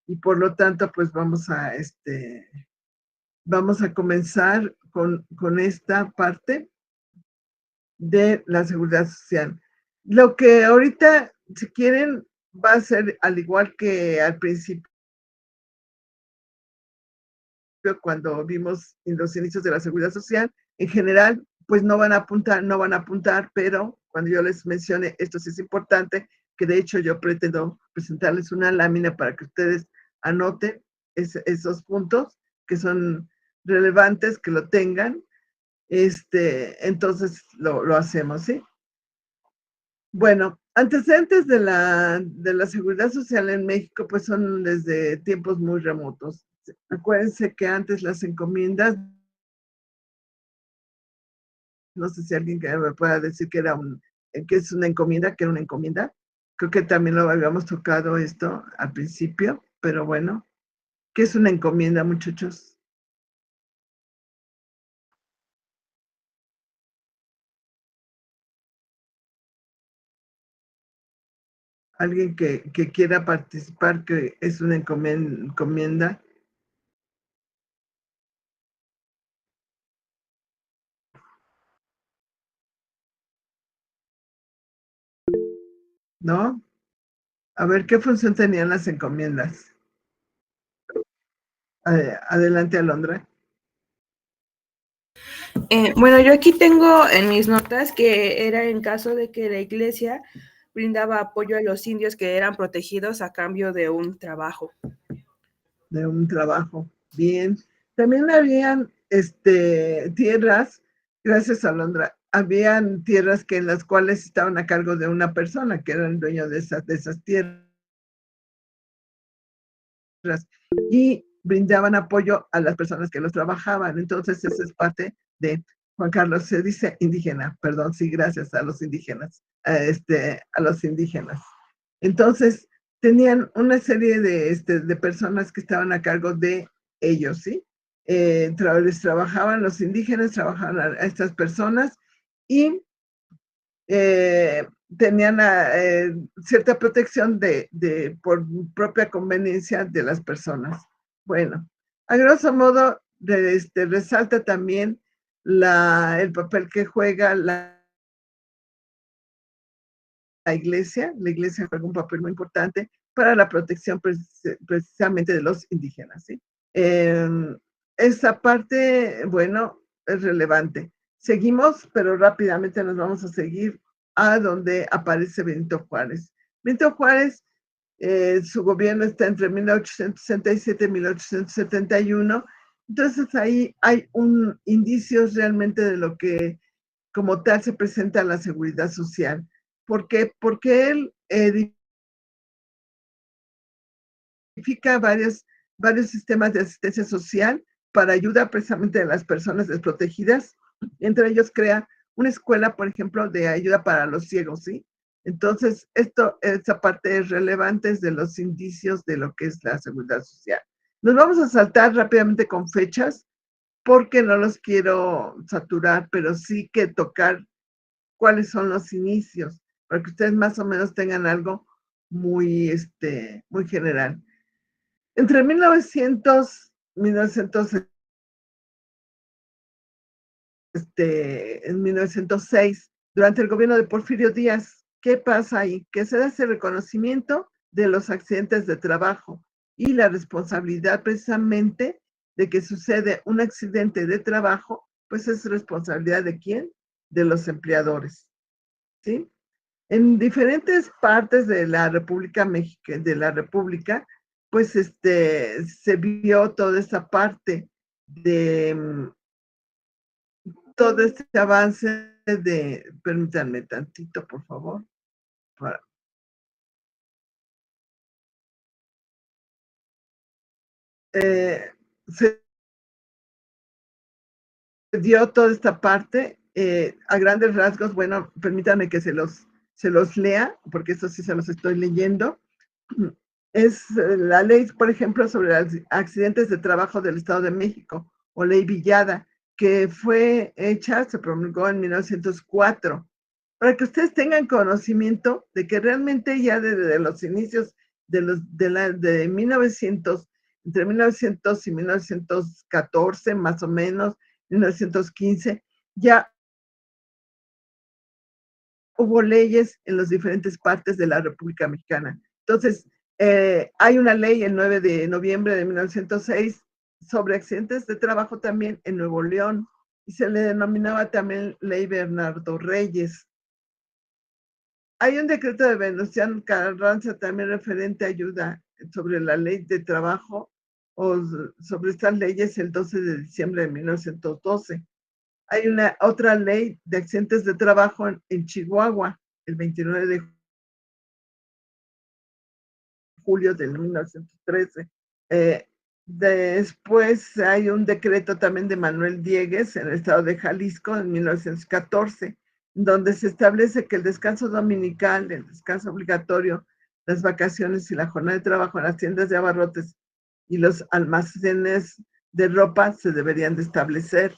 y por lo tanto, pues vamos a comenzar con esta parte de la seguridad social. Lo que ahorita, si quieren, va a ser al igual que al principio, cuando vimos en los inicios de la seguridad social. En general, pues no van a apuntar, pero cuando yo les mencione, esto sí es importante, que de hecho yo pretendo presentarles una lámina para que ustedes anoten esos puntos que son relevantes, que lo tengan. Entonces lo hacemos, ¿sí? Bueno, antecedentes de la seguridad social en México, pues son desde tiempos muy remotos. Acuérdense que antes las encomiendas, no sé si alguien que me pueda decir que es una encomienda, que era una encomienda. Creo que también lo habíamos tocado esto al principio, pero bueno, ¿qué es una encomienda, muchachos? Alguien que quiera participar, que es una encomienda, ¿no? A ver, ¿qué función tenían las encomiendas? Adelante, Alondra. Bueno, yo aquí tengo en mis notas que era en caso de que la iglesia brindaba apoyo a los indios que eran protegidos a cambio de un trabajo. De un trabajo. Bien. También habían tierras, gracias Alondra, habían tierras que en las cuales estaban a cargo de una persona que era el dueño de esas tierras y brindaban apoyo a las personas que los trabajaban. Entonces, esa es parte de Juan Carlos, se dice indígena, perdón, sí, gracias a los indígenas, a los indígenas. Entonces, tenían una serie de personas que estaban a cargo de ellos, ¿sí? Les trabajaban los indígenas, trabajaban a estas personas y tenían cierta protección por propia conveniencia de las personas. Bueno, a grosso modo, resalta también el papel que juega la iglesia. La iglesia juega un papel muy importante para la protección precisamente de los indígenas, ¿sí? Esa parte, bueno, es relevante. Seguimos, pero rápidamente nos vamos a seguir a donde aparece Benito Juárez. Benito Juárez, su gobierno está entre 1867 y 1871. Entonces ahí hay indicios realmente de lo que como tal se presenta la seguridad social. ¿Por qué? Porque él identifica varios sistemas de asistencia social para ayuda precisamente de las personas desprotegidas. Entre ellos crea una escuela, por ejemplo, de ayuda para los ciegos, ¿sí? Entonces, esa parte es relevante de los indicios de lo que es la seguridad social. Nos vamos a saltar rápidamente con fechas porque no los quiero saturar, pero sí que tocar cuáles son los inicios, para que ustedes más o menos tengan algo muy general. Entre 1900 en 1906, durante el gobierno de Porfirio Díaz, ¿qué pasa ahí? Que se da ese reconocimiento de los accidentes de trabajo y la responsabilidad precisamente de que sucede un accidente de trabajo, pues es responsabilidad de quién? De los empleadores, ¿sí? En diferentes partes de la República Mexicana, pues se vio toda esa parte de todo este avance permítanme tantito, por favor. Para, se dio toda esta parte a grandes rasgos. Bueno, permítanme que se los lea, porque esto sí se los estoy leyendo. Es la ley, por ejemplo, sobre accidentes de trabajo del Estado de México, o ley Villada, que fue hecha, se promulgó en 1904, para que ustedes tengan conocimiento de que realmente ya desde los inicios de 1900, entre 1900 y 1914, más o menos, 1915, ya hubo leyes en las diferentes partes de la República Mexicana. Entonces, hay una ley el 9 de noviembre de 1906 sobre accidentes de trabajo también en Nuevo León y se le denominaba también Ley Bernardo Reyes. Hay un decreto de Venustiano Carranza también referente a ayuda sobre la ley de trabajo o sobre estas leyes el 12 de diciembre de 1912. Hay una otra ley de accidentes de trabajo en Chihuahua, el 29 de julio de 1913. Eh, Después hay un decreto también de Manuel Diegues en el estado de Jalisco en 1914, donde se establece que el descanso dominical, el descanso obligatorio, las vacaciones y la jornada de trabajo en las tiendas de abarrotes y los almacenes de ropa se deberían de establecer.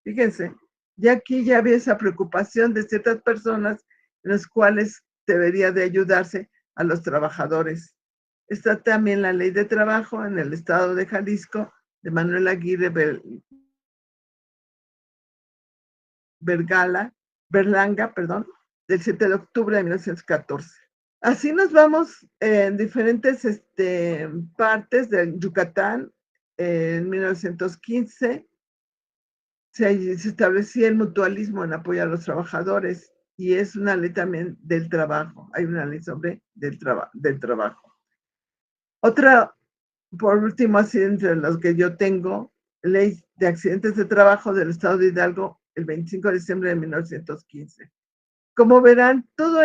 Fíjense, ya aquí ya había esa preocupación de ciertas personas en las cuales debería de ayudarse a los trabajadores. Está también la ley de trabajo en el estado de Jalisco de Manuel Aguirre Berlanga, perdón, del 7 de octubre de 1914. Así nos vamos en diferentes partes de Yucatán. En 1915 se establecía el mutualismo en apoyo a los trabajadores y es una ley también del trabajo. Hay una ley sobre del trabajo. Otra, por último, así entre los que yo tengo, ley de accidentes de trabajo del estado de Hidalgo, el 25 de diciembre de 1915. Como verán, todo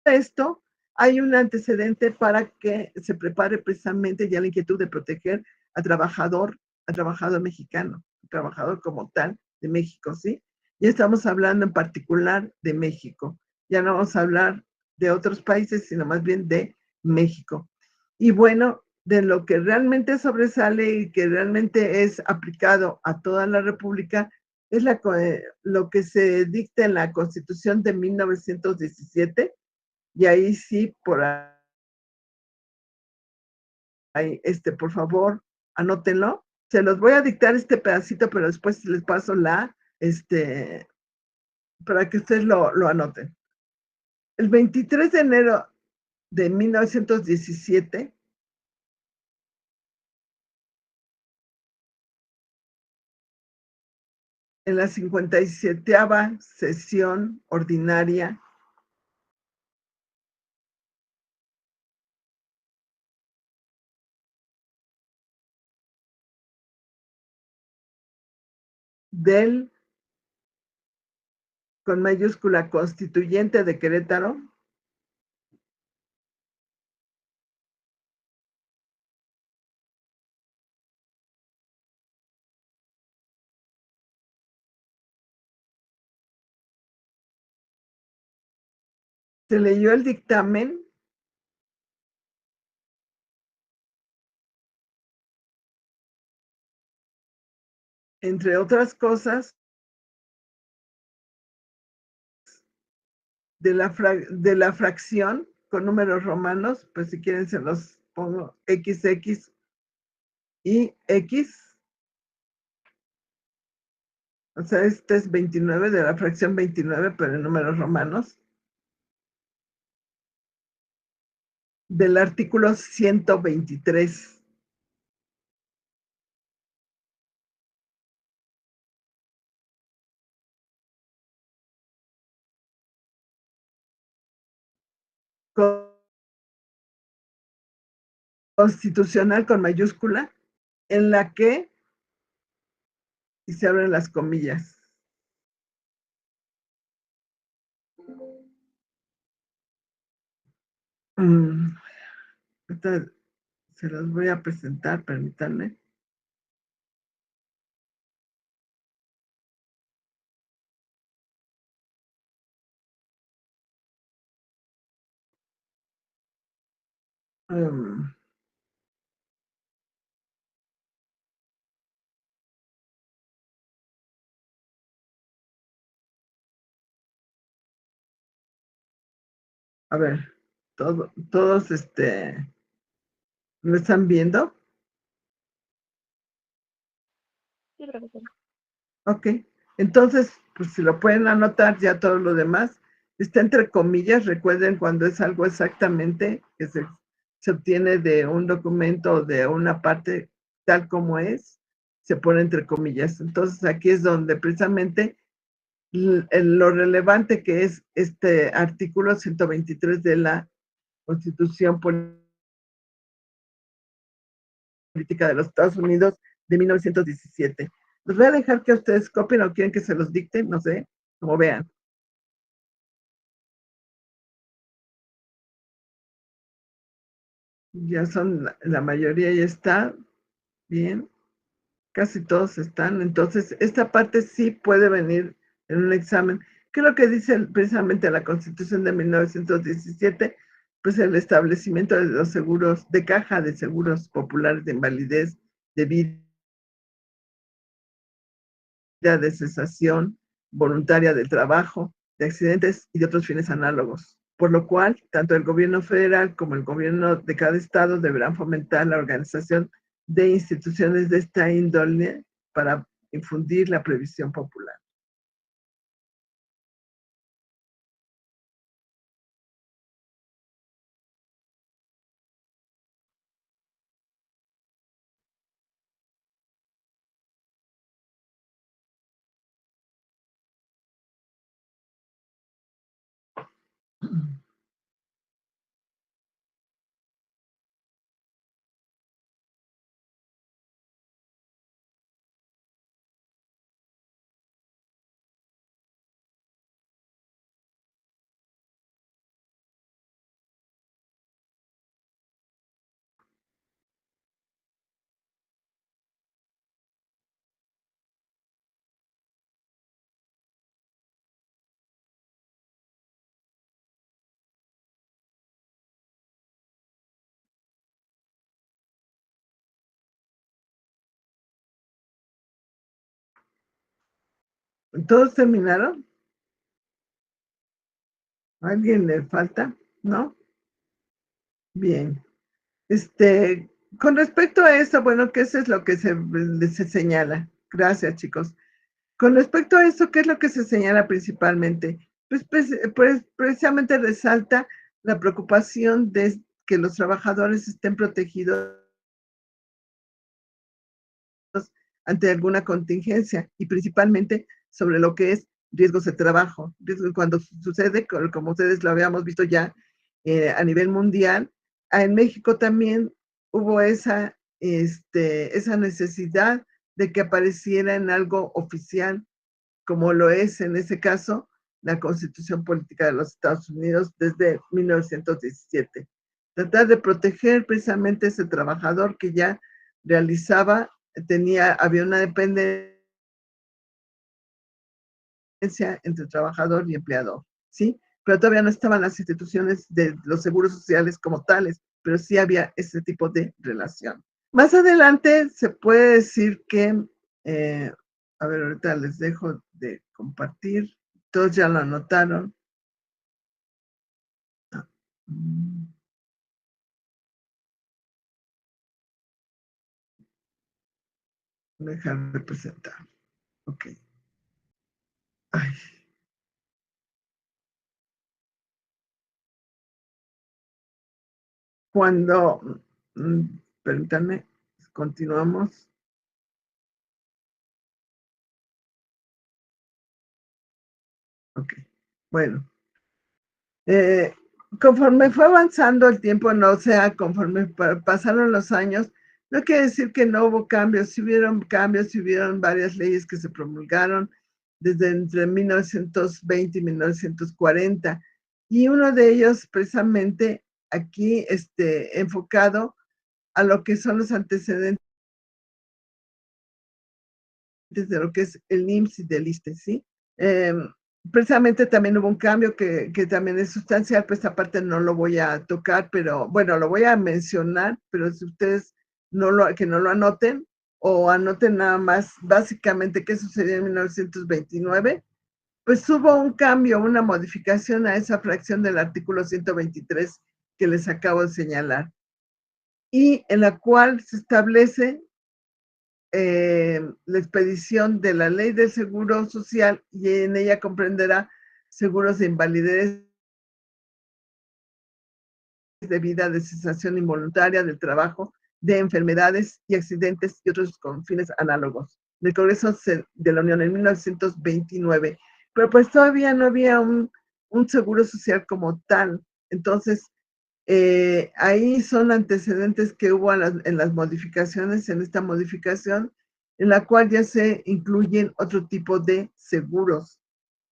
esto hay un antecedente para que se prepare precisamente ya la inquietud de proteger al trabajador mexicano, al trabajador como tal de México, ¿sí? Ya estamos hablando en particular de México. Ya no vamos a hablar de otros países, sino más bien de México. Y bueno, de lo que realmente sobresale y que realmente es aplicado a toda la República es lo que se dicta en la Constitución de 1917, y ahí sí, ahí, por favor, anótenlo. Se los voy a dictar este pedacito, pero después les paso para que ustedes lo anoten. El 23 de enero de 1917, en la 57ª sesión ordinaria del, con mayúscula, Constituyente de Querétaro, se leyó el dictamen entre otras cosas, de la fracción con números romanos, pues si quieren se los pongo XX y X, o sea, este es 29 de la fracción 29, pero en números romanos, del artículo 123. Constitucional con mayúscula, en la que, y se abren las comillas, mm, se los voy a presentar, permítanme. Um, a ver. todos, ¿lo están viendo? Sí, profesor. Ok, entonces, pues si lo pueden anotar, ya todo lo demás está entre comillas. Recuerden, cuando es algo exactamente que se obtiene de un documento o de una parte tal como es, se pone entre comillas. Entonces, aquí es donde precisamente lo relevante que es este artículo 123 de la Constitución Política de los Estados Unidos de 1917. Los voy a dejar que ustedes copien o quieren que se los dicten, no sé, como vean. Ya son, la mayoría ya está bien, casi todos están. Entonces, esta parte sí puede venir en un examen. ¿Qué es lo que dice precisamente la Constitución de 1917? Pues el establecimiento de los seguros, de caja de seguros populares de invalidez, de vida, de cesación voluntaria del trabajo, de accidentes y de otros fines análogos. Por lo cual, tanto el gobierno federal como el gobierno de cada estado deberán fomentar la organización de instituciones de esta índole para infundir la previsión popular. ¿Todos terminaron? ¿A alguien le falta? ¿No? Bien. Con respecto a eso, bueno, ¿qué es lo que se señala? Gracias, chicos. Con respecto a eso, ¿qué es lo que se señala principalmente? Pues precisamente resalta la preocupación de que los trabajadores estén protegidos ante alguna contingencia y principalmente sobre lo que es riesgos de trabajo. Cuando sucede, como ustedes lo habíamos visto ya a nivel mundial, en México también hubo esa necesidad de que apareciera en algo oficial, como lo es en ese caso la Constitución Política de los Estados Unidos desde 1917. Tratar de proteger precisamente ese trabajador que ya realizaba, había una dependencia entre trabajador y empleador, ¿sí? Pero todavía no estaban las instituciones de los seguros sociales como tales, pero sí había ese tipo de relación. Más adelante se puede decir que, a ver, ahorita les dejo de compartir, todos ya lo anotaron. Dejar de presentar. Ok. Ay. Cuando, permítanme, continuamos. Ok. Bueno, eh, conforme fue avanzando el tiempo, no sea, conforme pasaron los años, no quiere decir que no hubo cambios, sí hubieron varias leyes que se promulgaron desde entre 1920 y 1940, y uno de ellos precisamente aquí enfocado a lo que son los antecedentes de lo que es el IMSS y del ISSSTE, ¿sí? Eh, Precisamente también hubo un cambio que también es sustancial, pues esta parte no lo voy a tocar, pero bueno, lo voy a mencionar, pero si ustedes que no lo anoten o anoten nada más básicamente qué sucedió en 1929, pues hubo un cambio, una modificación a esa fracción del artículo 123 que les acabo de señalar, y en la cual se establece la expedición de la ley del seguro social, y en ella comprenderá seguros de invalidez, de vida, de cesación involuntaria del trabajo, de enfermedades y accidentes y otros con fines análogos, del Congreso de la Unión en 1929. Pero pues todavía no había un seguro social como tal. Entonces, ahí son antecedentes que hubo en las modificaciones, en esta modificación, en la cual ya se incluyen otro tipo de seguros.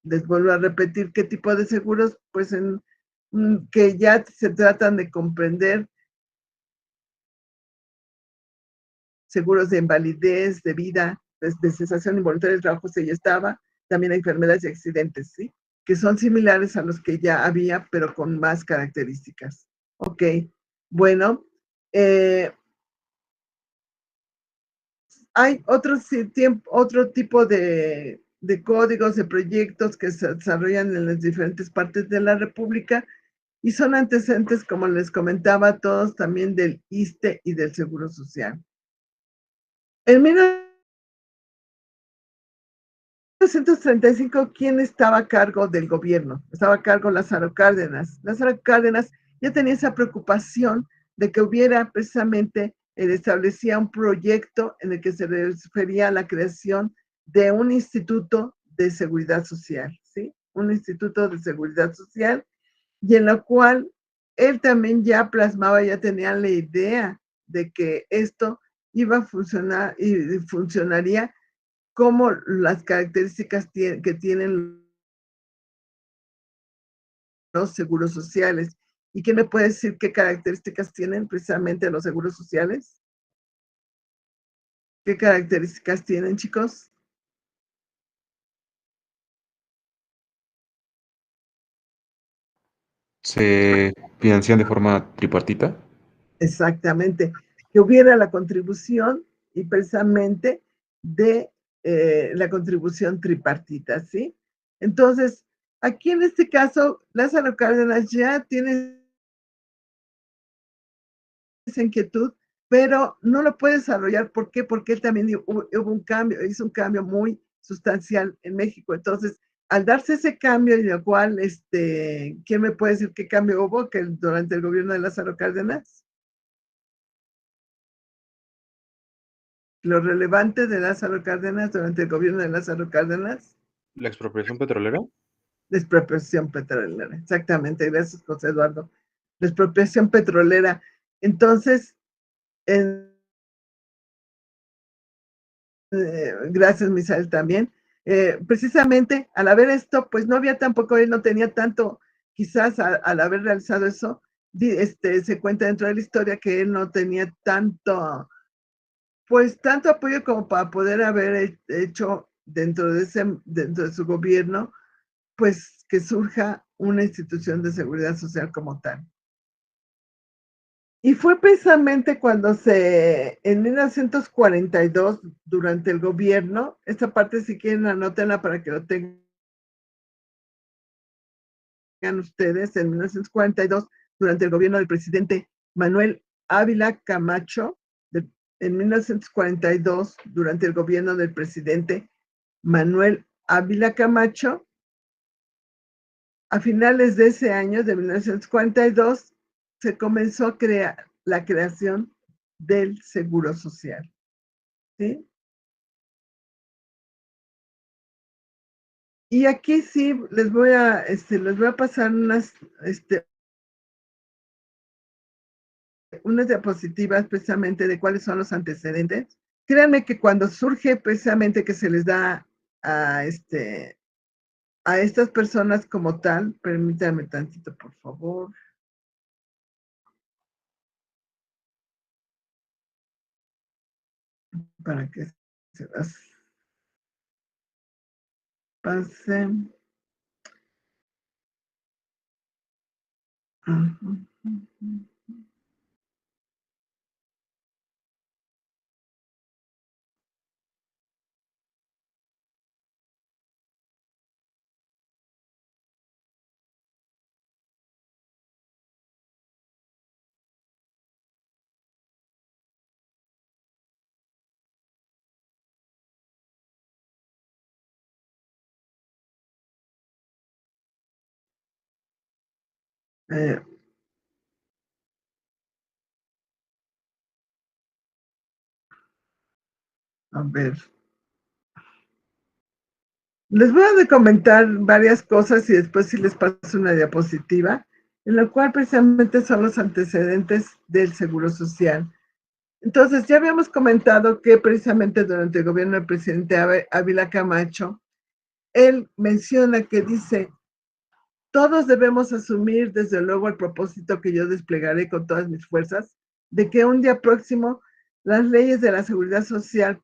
Les vuelvo a repetir qué tipo de seguros, pues que ya se tratan de comprender seguros de invalidez, de vida, de cesación involuntaria del trabajo, se ya estaba, también hay enfermedades y accidentes, ¿sí? Que son similares a los que ya había, pero con más características. Ok, bueno, hay otro tipo de códigos, de proyectos que se desarrollan en las diferentes partes de la República y son antecedentes, como les comentaba, todos también del ISSSTE y del Seguro Social. En 1935, ¿quién estaba a cargo del gobierno? Estaba a cargo Lázaro Cárdenas. Lázaro Cárdenas ya tenía esa preocupación de que hubiera precisamente, establecía un proyecto en el que se refería a la creación de un instituto de seguridad social, ¿sí? Un instituto de seguridad social, y en lo cual él también ya plasmaba, ya tenía la idea de que esto iba a funcionar y funcionaría como las características que tienen los seguros sociales. ¿Y quién me puede decir qué características tienen precisamente los seguros sociales? ¿Qué características tienen, chicos? ¿Se financian de forma tripartita? Exactamente. Que hubiera la contribución y precisamente de la contribución tripartita, ¿sí? Entonces, aquí en este caso, Lázaro Cárdenas ya tiene esa inquietud, pero no lo puede desarrollar. ¿Por qué? Porque él también hubo un cambio, hizo un cambio muy sustancial en México. Entonces, al darse ese cambio, y lo cual, ¿quién me puede decir qué cambio hubo durante el gobierno de Lázaro Cárdenas? Lo relevante de Lázaro Cárdenas durante el gobierno de Lázaro Cárdenas, ¿La expropiación petrolera? la expropiación petrolera. Exactamente, gracias, José Eduardo. La expropiación petrolera. Entonces, gracias, Misael, también. Precisamente al haber esto, pues no había tampoco, él no tenía tanto, quizás al haber realizado eso, se cuenta dentro de la historia que él no tenía tanto, pues tanto apoyo como para poder haber hecho dentro de su gobierno, pues que surja una institución de seguridad social como tal. Y fue precisamente cuando en 1942, durante el gobierno, esta parte si quieren anótenla para que lo tengan ustedes, en 1942, durante el gobierno del presidente Manuel Ávila Camacho, en 1942, durante el gobierno del presidente Manuel Ávila Camacho, a finales de ese año, de 1942, se comenzó a crear la creación del Seguro Social, ¿sí? Y aquí sí les voy a pasar unas diapositivas precisamente de cuáles son los antecedentes. Créanme que cuando surge precisamente que se les da a, a estas personas como tal, permítanme tantito, por favor, para que se las pase. Eh, a ver. Les voy a comentar varias cosas y después sí les paso una diapositiva, en la cual precisamente son los antecedentes del Seguro Social. Entonces, ya habíamos comentado que precisamente durante el gobierno del presidente Ávila Camacho, él menciona que dice, todos debemos asumir desde luego el propósito que yo desplegaré con todas mis fuerzas, de que un día próximo las leyes de la seguridad social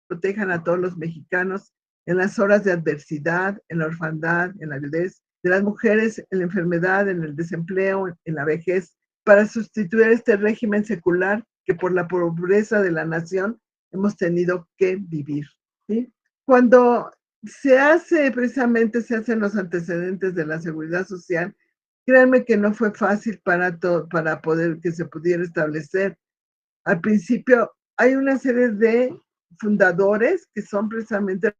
protejan a todos los mexicanos en las horas de adversidad, en la orfandad, en la viudez, de las mujeres en la enfermedad, en el desempleo, en la vejez, para sustituir este régimen secular que por la pobreza de la nación hemos tenido que vivir. ¿Sí? Cuando se hacen los antecedentes de la seguridad social, créanme que no fue fácil para poder que se pudiera establecer. Al principio hay una serie de fundadores que son precisamente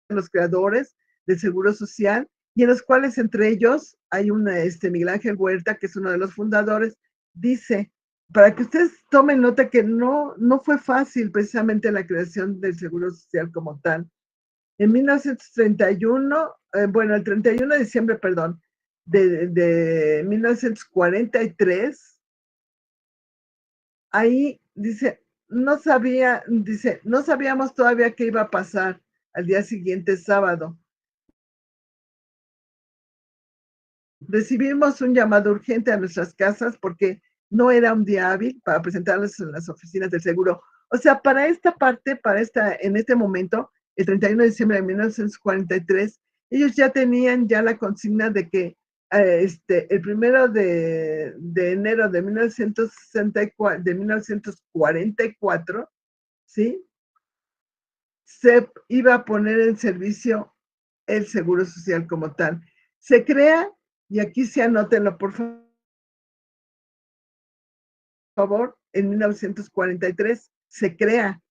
los creadores del Seguro Social y en los cuales entre ellos hay Miguel Ángel Huerta, que es uno de los fundadores, dice, para que ustedes tomen nota que no fue fácil precisamente la creación del Seguro Social como tal. En 1931, el 31 de diciembre, perdón, de 1943, ahí dice, no sabíamos todavía qué iba a pasar al día siguiente, sábado. Recibimos un llamado urgente a nuestras casas porque no era un día hábil para presentarlos en las oficinas del seguro. O sea, en este momento, el 31 de diciembre de 1943, ellos ya tenían la consigna de que el 1 de enero de 1944, ¿sí? Se iba a poner en servicio el Seguro Social como tal. Se crea, y aquí sí anótenlo por favor, en 1943 se crea,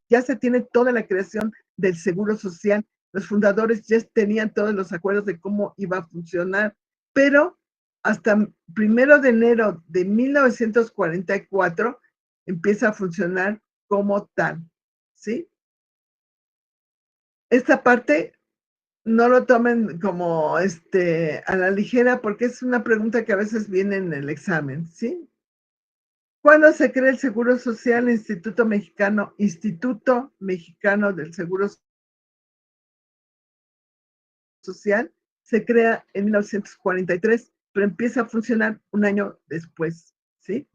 ya se tiene toda la creación del Seguro Social. Los fundadores ya tenían todos los acuerdos de cómo iba a funcionar, pero hasta 1 de enero de 1944 empieza a funcionar como tal, ¿sí? Esta parte no lo tomen como a la ligera porque es una pregunta que a veces viene en el examen, ¿sí? ¿Cuándo se crea el Seguro Social? Instituto Mexicano del Seguro Social se crea en 1943, pero empieza a funcionar un año después, ¿sí?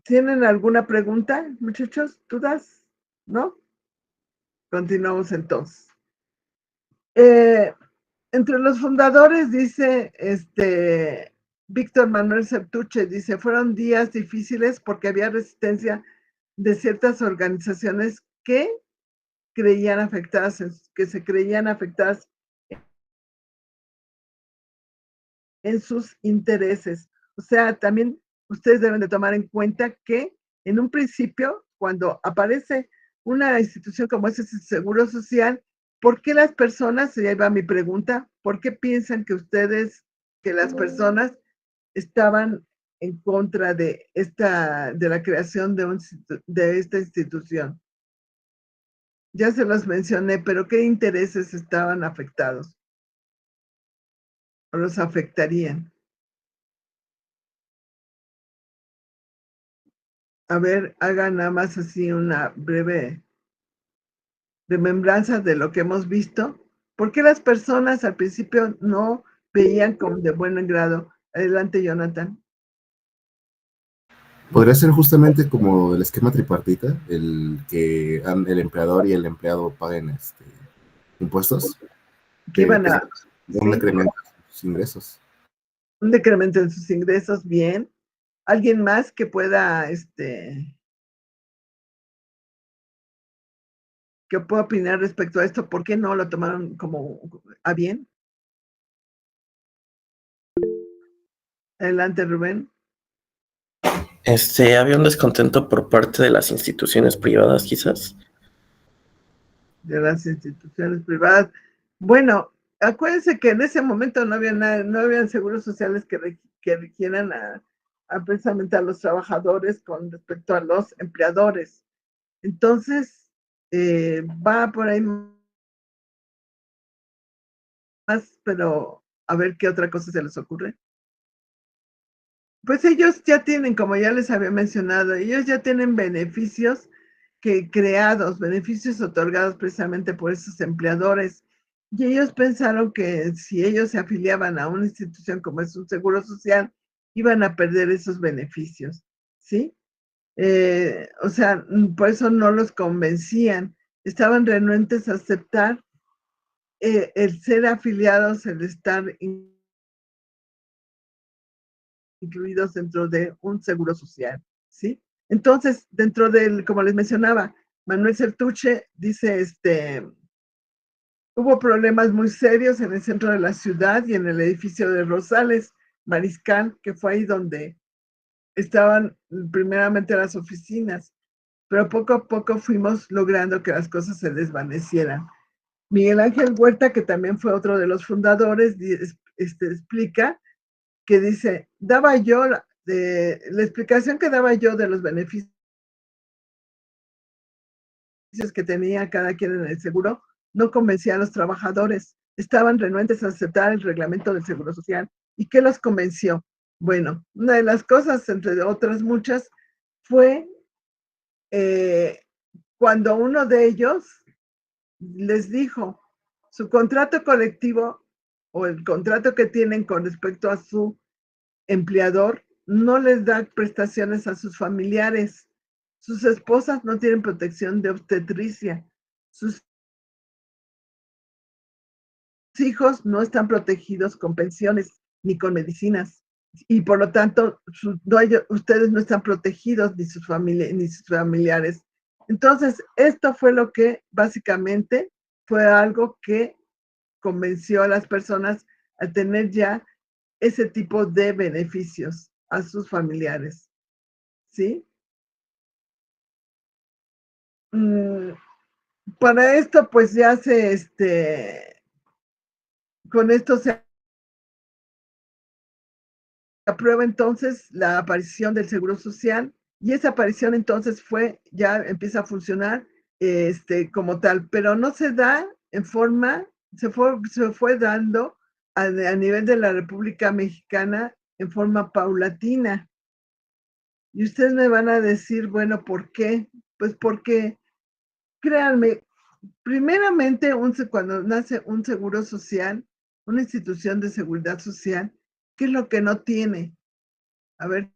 ¿Tienen alguna pregunta, muchachos? ¿Dudas? ¿No? Continuamos entonces. Entre los fundadores dice Víctor Manuel Sertuche, dice, fueron días difíciles porque había resistencia de ciertas organizaciones que se creían afectadas en sus intereses. O sea, también ustedes deben de tomar en cuenta que en un principio, cuando aparece una institución como ese Seguro Social, ¿por qué las personas, y ahí va mi pregunta, por qué piensan que las personas estaban en contra de la creación de esta institución? Ya se los mencioné, pero ¿qué intereses estaban afectados o los afectarían? A ver, hagan nada más así una breve remembranza de lo que hemos visto. ¿Por qué las personas al principio no veían como de buen grado? Adelante, Jonathan. Podría ser justamente como el esquema tripartita, el que el empleador y el empleado paguen impuestos, Que iban a un decremento en sus ingresos. un decremento en sus ingresos, bien. ¿Alguien más que pueda que pueda opinar respecto a esto? ¿Por qué no lo tomaron como a bien? Adelante, Rubén. Había un descontento por parte de las instituciones privadas, quizás. De las instituciones privadas. Bueno, acuérdense que en ese momento no había nada, no habían seguros sociales que rigieran precisamente a los trabajadores con respecto a los empleadores. Entonces, va por ahí más, pero a ver qué otra cosa se les ocurre. Pues ellos ya tienen, como ya les había mencionado, ellos ya tienen beneficios beneficios otorgados precisamente por esos empleadores. Y ellos pensaron que si ellos se afiliaban a una institución como es un seguro social, iban a perder esos beneficios, ¿sí? O sea, por eso no los convencían. Estaban renuentes a aceptar el ser afiliados, el estar incluidos dentro de un seguro social, ¿sí? Entonces, dentro del, como les mencionaba, Manuel Sertuche dice, hubo problemas muy serios en el centro de la ciudad y en el edificio de Rosales Mariscal, que fue ahí donde estaban primeramente las oficinas, pero poco a poco fuimos logrando que las cosas se desvanecieran. Miguel Ángel Huerta, que también fue otro de los fundadores, explica que dice, la explicación que daba yo de los beneficios que tenía cada quien en el seguro, no convencía a los trabajadores. Estaban renuentes a aceptar el reglamento del Seguro Social. ¿Y qué los convenció? Bueno, una de las cosas, entre otras muchas, fue eh, cuando uno de ellos les dijo, su contrato colectivo o el contrato que tienen con respecto a su empleador no les da prestaciones a sus familiares. Sus esposas no tienen protección de obstetricia. Sus hijos no están protegidos con pensiones ni con medicinas. Y por lo tanto, ustedes no están protegidos ni sus familiares. Entonces, esto fue lo que básicamente fue algo que convenció a las personas a tener ya ese tipo de beneficios a sus familiares, ¿sí? Mm, para esto, pues ya con esto se aprueba entonces la aparición del Seguro Social y esa aparición entonces ya empieza a funcionar como tal, pero no se da en forma, se fue dando a nivel de la República Mexicana en forma paulatina. Y ustedes me van a decir, bueno, ¿por qué? Pues porque, créanme, primeramente, cuando nace un seguro social, una institución de seguridad social, ¿qué es lo que no tiene? A ver,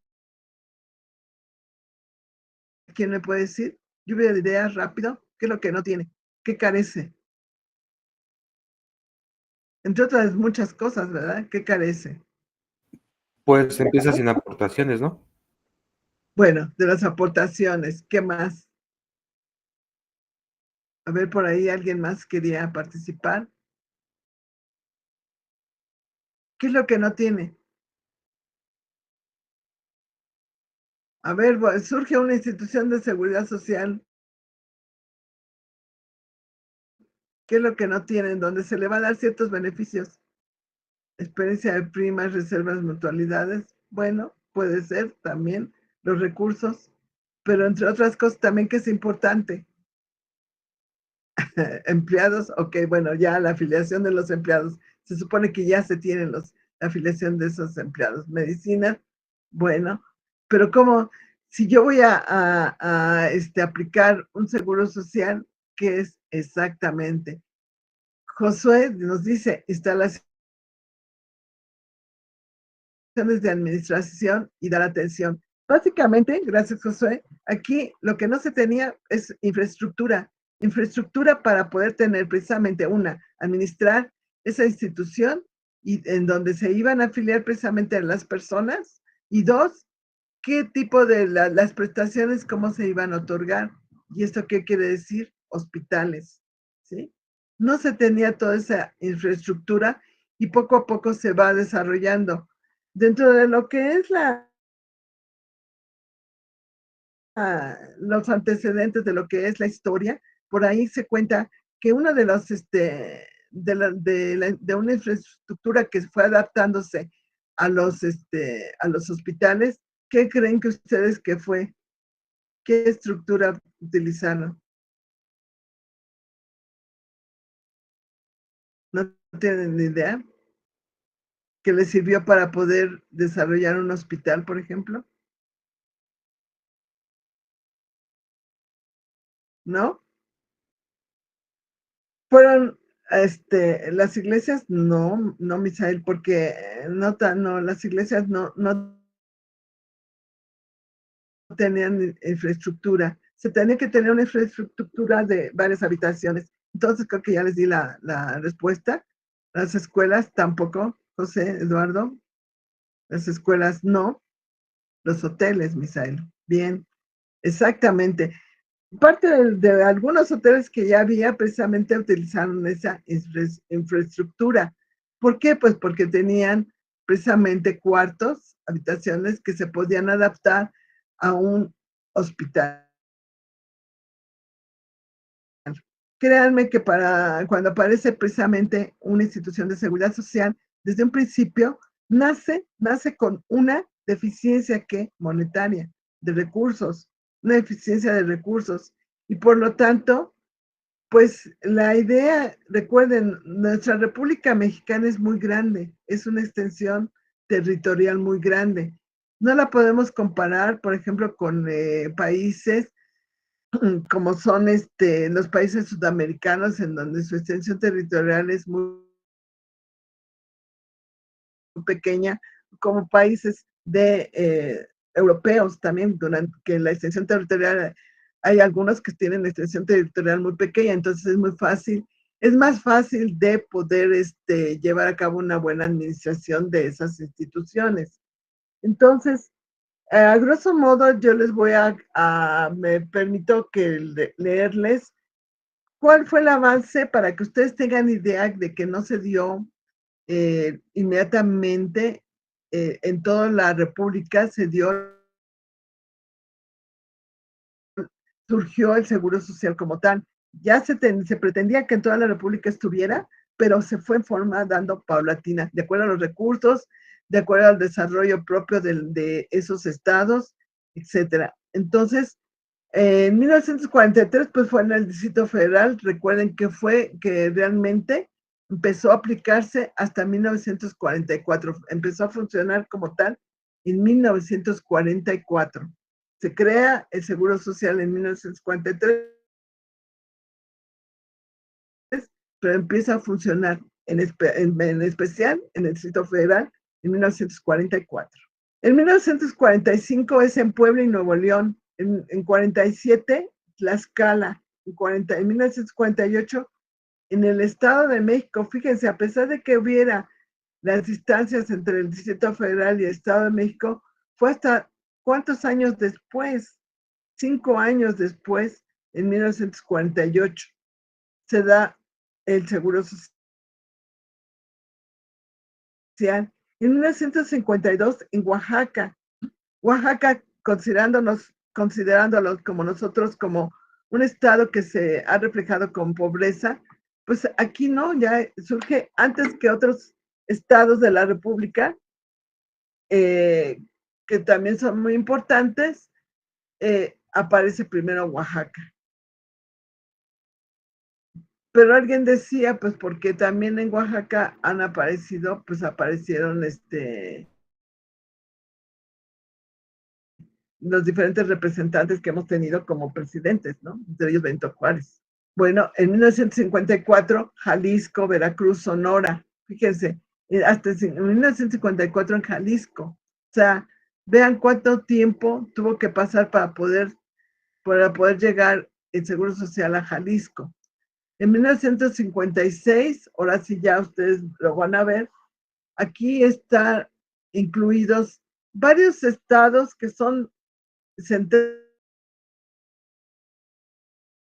¿quién me puede decir? Lluvia de ideas rápido. ¿Qué es lo que no tiene? ¿Qué carece? Entre otras muchas cosas, ¿verdad? ¿Qué carece? Pues empieza sin aportaciones, ¿no? Bueno, de las aportaciones, ¿qué más? A ver, por ahí alguien más quería participar. ¿Qué es lo que no tiene? A ver, surge una institución de seguridad social. ¿Qué es lo que no tienen? Donde se le va a dar ciertos beneficios. Experiencia de primas, reservas, mutualidades. Bueno, puede ser también los recursos, pero entre otras cosas también que es importante. Empleados, ok, bueno, ya la afiliación de los empleados. Se supone que ya se tienen la afiliación de esos empleados. Medicina, bueno, pero como si yo voy a aplicar un seguro social, ¿qué es exactamente? Josué nos dice instalaciones de administración y dar atención. Básicamente, gracias Josué, aquí lo que no se tenía es infraestructura para poder tener precisamente administrar esa institución y en donde se iban a afiliar precisamente las personas y dos, qué tipo de las prestaciones, cómo se iban a otorgar. ¿Y esto qué quiere decir? Hospitales, ¿sí? No se tenía toda esa infraestructura y poco a poco se va desarrollando. Dentro de lo que es los antecedentes de lo que es la historia, por ahí se cuenta que uno de de una infraestructura que fue adaptándose a los hospitales, ¿qué creen que ustedes que fue? ¿Qué estructura utilizaron? ¿No tienen ni idea? ¿Que les sirvió para poder desarrollar un hospital, por ejemplo? ¿No? Fueron, las iglesias, no, Misael, porque no, las iglesias no tenían infraestructura. Se tenía que tener una infraestructura de varias habitaciones. Entonces creo que ya les di la respuesta. Las escuelas tampoco, José Eduardo. Las escuelas no. Los hoteles, Misael. Bien, exactamente. Parte de algunos hoteles que ya había, precisamente utilizaron esa infraestructura. ¿Por qué? Pues porque tenían precisamente cuartos, habitaciones que se podían adaptar a un hospital. Créanme que cuando aparece precisamente una institución de seguridad social, desde un principio nace con una deficiencia monetaria, de recursos, una deficiencia de recursos. Y por lo tanto, pues la idea, recuerden, nuestra República Mexicana es muy grande, es una extensión territorial muy grande. No la podemos comparar, por ejemplo, con países como son los países sudamericanos, en donde su extensión territorial es muy pequeña, como países europeos también, que la extensión territorial, hay algunos que tienen extensión territorial muy pequeña, entonces es más fácil de poder llevar a cabo una buena administración de esas instituciones. Entonces, a grosso modo, yo les voy me permito leerles cuál fue el avance para que ustedes tengan idea de que no se dio inmediatamente en toda la República, surgió el Seguro Social como tal. Ya se pretendía que en toda la República estuviera, pero se fue en forma dando paulatina, de acuerdo a los recursos, de acuerdo al desarrollo propio de esos estados, etcétera. Entonces, en 1943, pues fue en el Distrito Federal. Recuerden que realmente empezó a aplicarse hasta 1944. Empezó a funcionar como tal en 1944. Se crea el Seguro Social en 1943, pero empieza a funcionar en especial en el Distrito Federal en 1944. En 1945 es en Puebla y Nuevo León. En 47, Tlaxcala. En 1948, en el Estado de México. Fíjense, a pesar de que hubiera las distancias entre el Distrito Federal y el Estado de México, fue hasta ¿cuántos años después? 5 años después, en 1948, se da el Seguro Social. En 1952, en Oaxaca, considerándolos como nosotros, como un estado que se ha reflejado con pobreza, pues aquí no, ya surge antes que otros estados de la República, que también son muy importantes, aparece primero Oaxaca. Pero alguien decía, pues porque también en Oaxaca aparecieron los diferentes representantes que hemos tenido como presidentes, ¿no? Entre ellos Benito Juárez. Bueno, en 1954, Jalisco, Veracruz, Sonora, fíjense, hasta en 1954 en Jalisco. O sea, vean cuánto tiempo tuvo que pasar para poder llegar el Seguro Social a Jalisco. En 1956, ahora sí ya ustedes lo van a ver, aquí están incluidos varios estados que son centrales,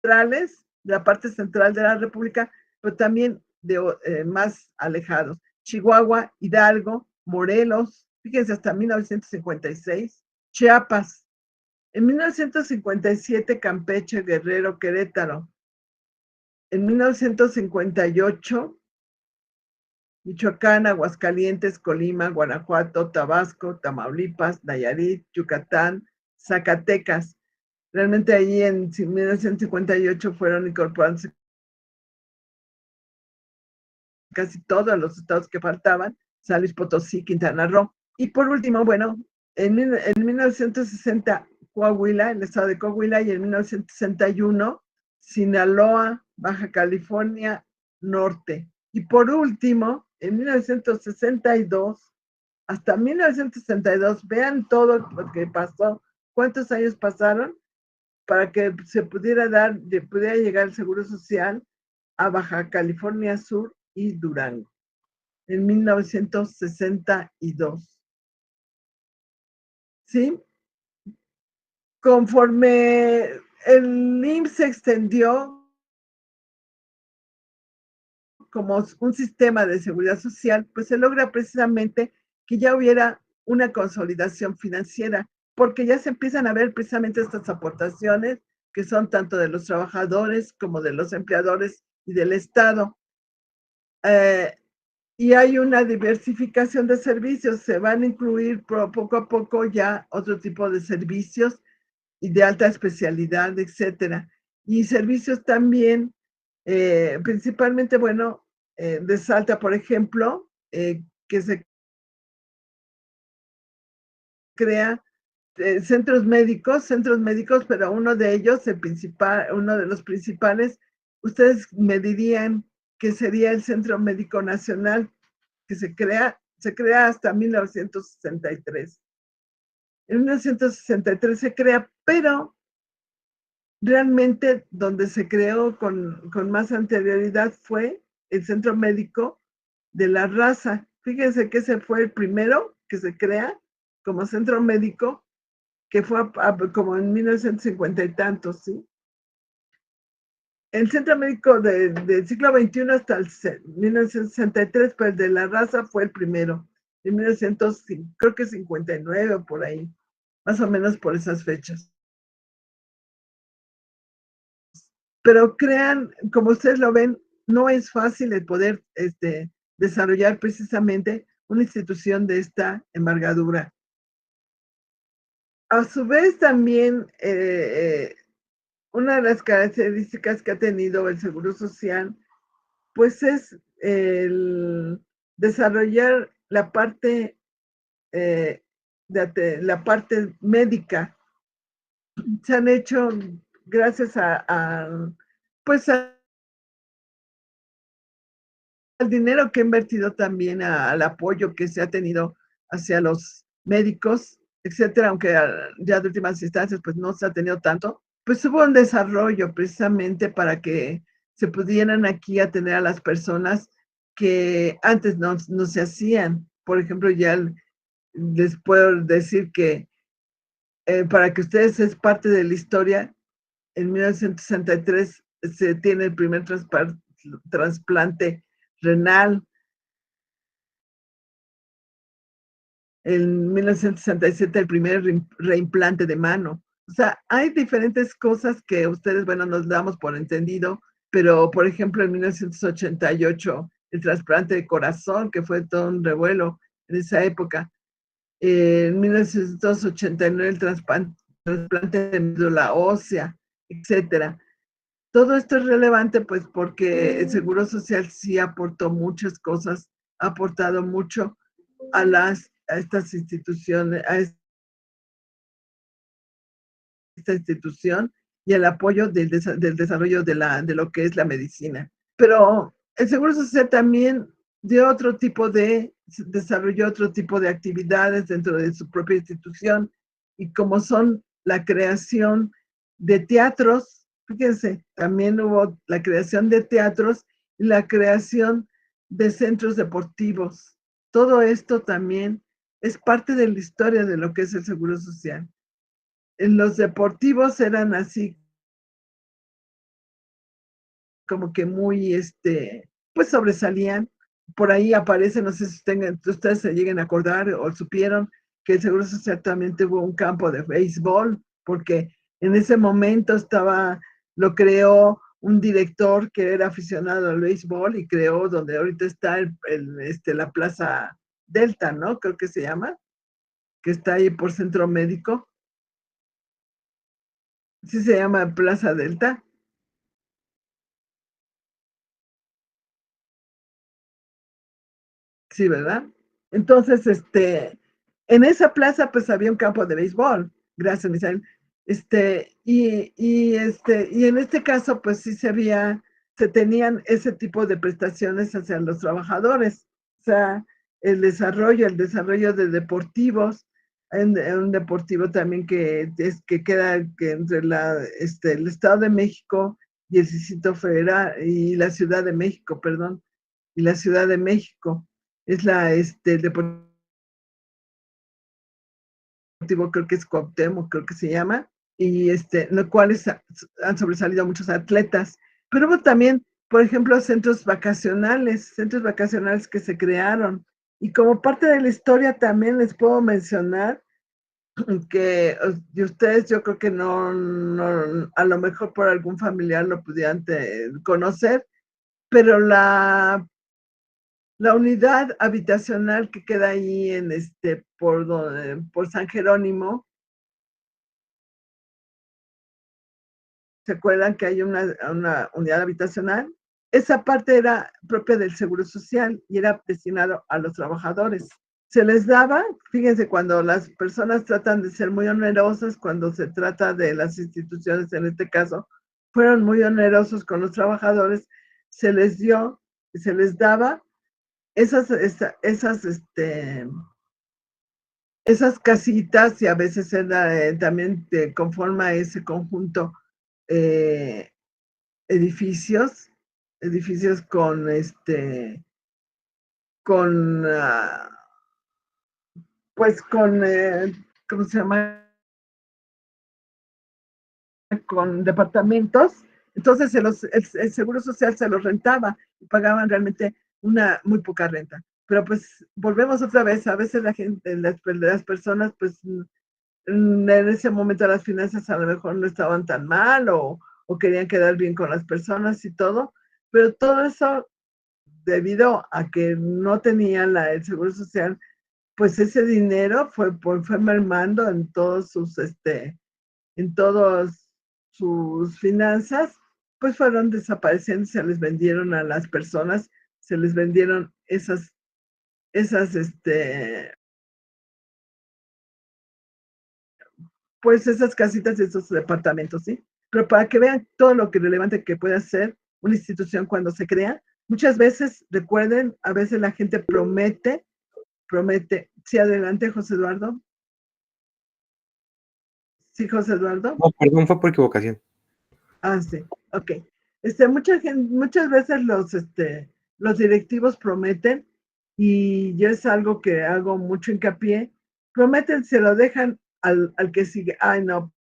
de la parte central de la República, pero también más alejados. Chihuahua, Hidalgo, Morelos, fíjense, hasta 1956, Chiapas. En 1957, Campeche, Guerrero, Querétaro. En 1958, Michoacán, Aguascalientes, Colima, Guanajuato, Tabasco, Tamaulipas, Nayarit, Yucatán, Zacatecas. Realmente allí en 1958 fueron incorporados casi todos los estados que faltaban, San Luis Potosí, Quintana Roo. Y por último, bueno, en 1960 Coahuila, el estado de Coahuila, y en 1961 Sinaloa, Baja California Norte. Y por último, en 1962, hasta 1962, vean todo lo que pasó, cuántos años pasaron para que se pudiera llegar el Seguro Social a Baja California Sur y Durango, en 1962. ¿Sí? Conforme el IMSS se extendió como un sistema de seguridad social, pues se logra precisamente que ya hubiera una consolidación financiera, porque ya se empiezan a ver precisamente estas aportaciones que son tanto de los trabajadores como de los empleadores y del Estado. Y hay una diversificación de servicios, se van a incluir poco a poco ya otro tipo de servicios y de alta especialidad, etcétera. Y servicios también, principalmente, bueno, de Salta, por ejemplo, que se crea centros médicos, pero uno de ellos, el principal, uno de los principales, ustedes me dirían que sería el Centro Médico Nacional, que se crea hasta 1963. En 1963 se crea, pero realmente donde se creó con más anterioridad fue el Centro Médico de la Raza. Fíjense que ese fue el primero que se crea como centro médico, que fue como en 1950 y tantos, ¿sí? El Centro Médico del siglo XXI hasta el 1963, pues el de la Raza fue el primero, en 1905, creo que 59 o por ahí, más o menos por esas fechas. Pero crean, como ustedes lo ven, no es fácil el poder desarrollar precisamente una institución de esta envergadura. A su vez, también una de las características que ha tenido el Seguro Social, pues es el desarrollar la parte, la parte médica. Se han hecho gracias pues al dinero que ha invertido también al apoyo que se ha tenido hacia los médicos, etcétera, aunque ya de últimas instancias pues no se ha tenido tanto, pues hubo un desarrollo precisamente para que se pudieran aquí atender a las personas que antes no se hacían. Por ejemplo, ya les puedo decir que para que ustedes es parte de la historia, en 1963 se tiene el primer trasplante renal. En 1967 el primer reimplante de mano. O sea, hay diferentes cosas que ustedes, bueno, nos damos por entendido, pero por ejemplo en 1988 el trasplante de corazón, que fue todo un revuelo en esa época. En 1989 el trasplante de médula ósea, etcétera. Todo esto es relevante pues porque el Seguro Social sí aportó muchas cosas, ha aportado mucho a estas instituciones, a esta institución y el apoyo del desarrollo de lo que es la medicina. Pero el Seguro Social también desarrolló otro tipo de actividades dentro de su propia institución, y como son la creación de teatros, fíjense, también hubo la creación de teatros y la creación de centros deportivos. Todo esto también es parte de la historia de lo que es el Seguro Social. Los deportivos eran así como que muy, pues sobresalían. Por ahí aparece, no sé si ustedes se lleguen a acordar o supieron que el Seguro Social también tuvo un campo de béisbol, porque en ese momento lo creó un director que era aficionado al béisbol y creó donde ahorita está la Plaza Delta, ¿no? Creo que se llama, que está ahí por Centro Médico. Sí se llama Plaza Delta. Sí, ¿verdad? Entonces, en esa plaza pues había un campo de béisbol. Gracias, Misael. Y en este caso pues sí se tenían ese tipo de prestaciones hacia los trabajadores. O sea, el desarrollo de deportivos, en un deportivo también que queda entre el Estado de México y el Distrito Federal y la Ciudad de México, perdón, y la Ciudad de México. Es el deportivo, creo que es Cuauhtémoc, creo que se llama, y en los cuales han sobresalido muchos atletas. Pero hubo también, por ejemplo, centros vacacionales que se crearon. Y como parte de la historia también les puedo mencionar que de ustedes yo creo que no, a lo mejor por algún familiar lo pudieran conocer, pero la unidad habitacional que queda ahí por San Jerónimo, ¿se acuerdan que hay una unidad habitacional? Esa parte era propia del Seguro Social y era destinado a los trabajadores. Se les daba, fíjense, cuando las personas tratan de ser muy onerosas, cuando se trata de las instituciones, en este caso, fueron muy onerosos con los trabajadores, se les daba esas casitas, y a veces también conforma ese conjunto edificios con con pues con ¿cómo se llama? Con departamentos. Entonces el Seguro Social se los rentaba y pagaban realmente una muy poca renta. Pero pues volvemos otra vez, a veces la gente, las personas, pues en ese momento las finanzas a lo mejor no estaban tan mal o querían quedar bien con las personas y todo, pero todo eso debido a que no tenían el Seguro Social, pues ese dinero fue mermando en todas sus finanzas, pues fueron desapareciendo, se les vendieron a las personas, se les vendieron esas, pues esas casitas, esos departamentos, ¿sí? Pero para que vean todo lo que relevante que puede hacer una institución cuando se crea, muchas veces, recuerden, a veces la gente promete. Sí, adelante, José Eduardo. Sí, José Eduardo. No, perdón, fue por equivocación. Ah, sí, ok. Muchas veces los directivos prometen, y yo es algo que hago mucho hincapié, prometen, se lo dejan al que sigue. Ay, no,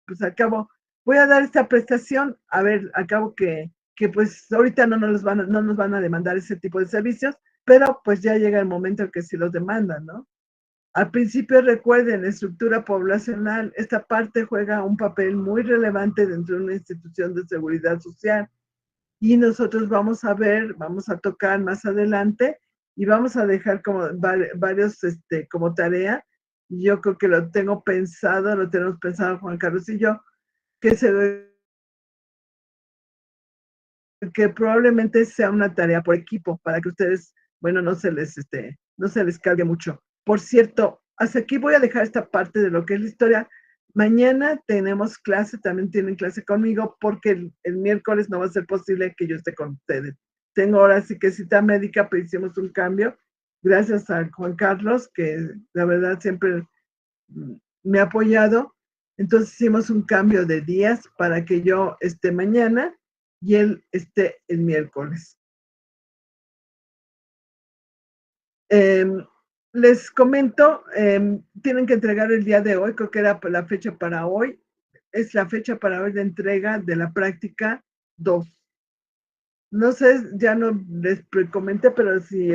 pues al cabo, voy a dar esta prestación, a ver, al cabo que pues ahorita no nos van a demandar ese tipo de servicios, pero pues ya llega el momento en que sí los demandan, ¿no? Al principio, recuerden, estructura poblacional, esta parte juega un papel muy relevante dentro de una institución de seguridad social, y nosotros vamos a tocar más adelante y vamos a dejar como varios como tarea, y yo creo que lo tenemos pensado Juan Carlos y yo, que probablemente sea una tarea por equipo para que ustedes, bueno, no se les cargue mucho. Por cierto, hasta aquí voy a dejar esta parte de lo que es la historia. Mañana tenemos clase, también tienen clase conmigo, porque el miércoles no va a ser posible que yo esté con ustedes. Tengo ahora sí que cita médica, pero hicimos un cambio. Gracias a Juan Carlos, que la verdad siempre me ha apoyado. Entonces hicimos un cambio de días para que yo esté mañana y él esté el miércoles. Les comento, tienen que entregar el día de hoy, creo que era la fecha para hoy, es la fecha para hoy de entrega de la práctica 2. No sé, ya no les comenté, pero sí,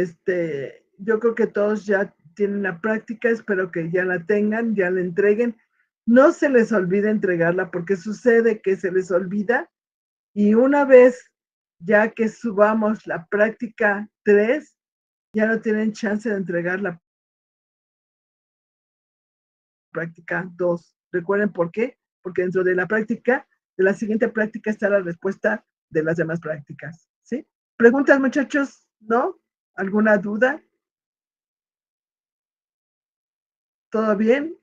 yo creo que todos ya tienen la práctica, espero que ya la tengan, ya la entreguen. no se les olvide entregarla, porque sucede que se les olvida y una vez ya que subamos la práctica 3, ya no tienen chance de entregar la práctica 2. Recuerden por qué, porque dentro de la práctica, de la siguiente práctica está la respuesta de las demás prácticas, ¿sí? ¿Preguntas, muchachos? ¿No? ¿Alguna duda? ¿Todo bien?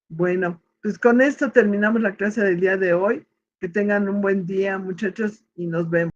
Bueno, pues con esto terminamos la clase del día de hoy. Que tengan un buen día, muchachos, y nos vemos.